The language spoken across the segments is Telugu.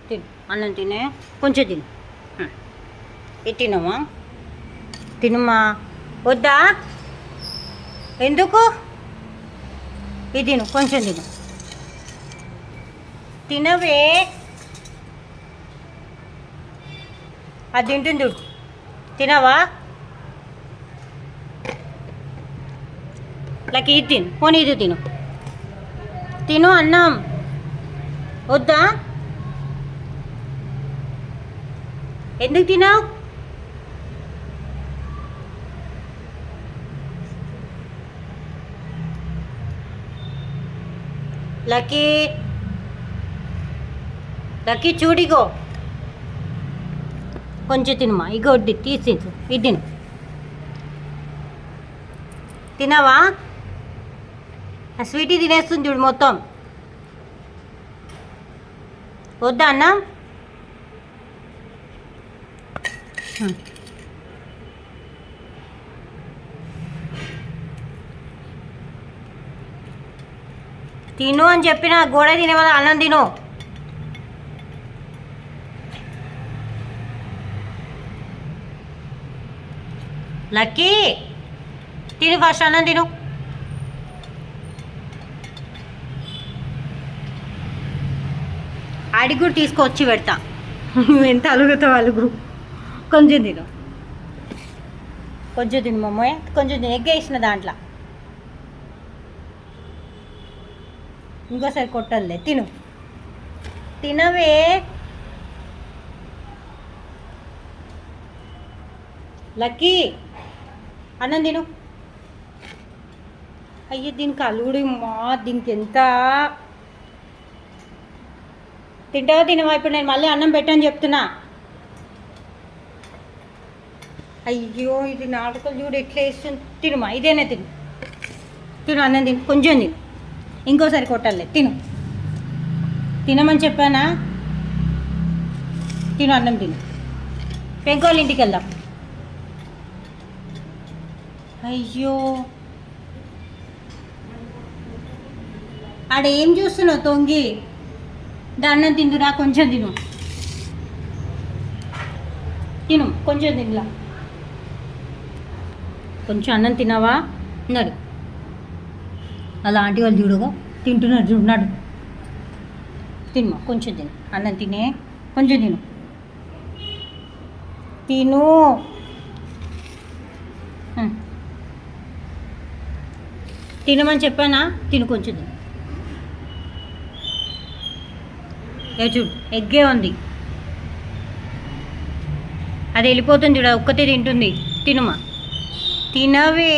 తిను అన్నం తినే కొంచెం తిను ఇది తినమ్మా తినమ్మా వద్దా ఎందుకు ఇది తిను కొంచెం తిను తినవే అది తింటుంది చూడు తినవా లకి ఇది తిను పోనీ ఇది తిను తిను అన్నం వద్దా ఎందుకు తినావు లక్కీ లక్కీ చూడిగో కొంచెం తినమా ఇగో తీసి ఇది తిను తినవా ఆ స్వీటీ తినేస్తుంది చూడు మొత్తం వద్దా అన్న తిను అని చెప్పిన గోడ తినేవాళ్ళ అన్నం తిను లక్కీ తిను ఫస్ట్ అన్నం తిను ఆడికి కూడా తీసుకొచ్చి పెడతా ఎంత అలుగుతావు అలుగు కొంచెం తిను కొంచెం తిను మమ్మయ్య కొంచెం తిను ఎగ్ వేసిన దాంట్లో ఇంకోసారి కొట్టలే తిను తినవే లక్కీ అన్నం తిను అయ్యో దీనికి అలుగుడు మా దీనికి ఎంత తింటావా తినవా ఇప్పుడు నేను మళ్ళీ అన్నం పెట్టని చెప్తున్నా అయ్యో ఇది నాటకాలు చూడు ఎట్లా వేస్తుంది తినుమా ఇదేనే తిను తిను అన్నం తిను కొంచెం తిను ఇంకోసారి కొట్టాలి తిను తినమని చెప్పానా తిను అన్నం తిను పెంకోళ్ళ ఇంటికి వెళ్దాం అయ్యో ఆడేం చూస్తున్నావు తొంగి అన్నం తిందురా కొంచెం తిను తిను కొంచెం తినలా కొంచెం అన్నం తినవా అన్నాడు అలా ఆంటీ వాళ్ళు చూడుగో తింటున్నాడు చూడున్నాడు తిను కొంచెం తిను అన్నం తినే కొంచెం తిను తిను తినమని చెప్పానా తిను కొంచెం తిను చూడు ఎగ్గే ఉంది అది వెళ్ళిపోతుంది చూడ ఒక్కతే తింటుంది తినుమా తినవే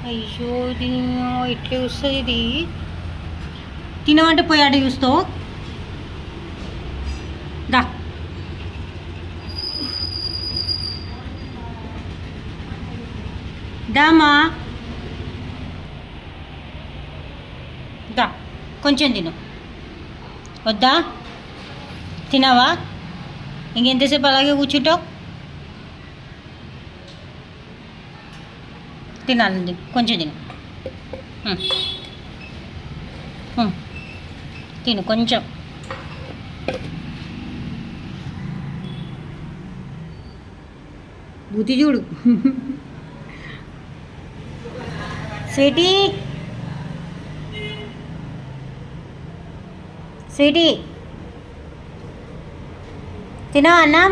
అయ్యో తిను ఇట్లా వస్తుంది ఇది తినమంటే పోయి ఆడ చూస్తావు దా దామా దా కొంచెం తిను వద్దా తినవా ఇంకెంతసేపు అలాగే కూర్చుంటావు తినాలి కొంచెం తిను తిను కొంచెం బుద్ధి చూడు స్వీటీ స్వీటీ తినవా అన్నా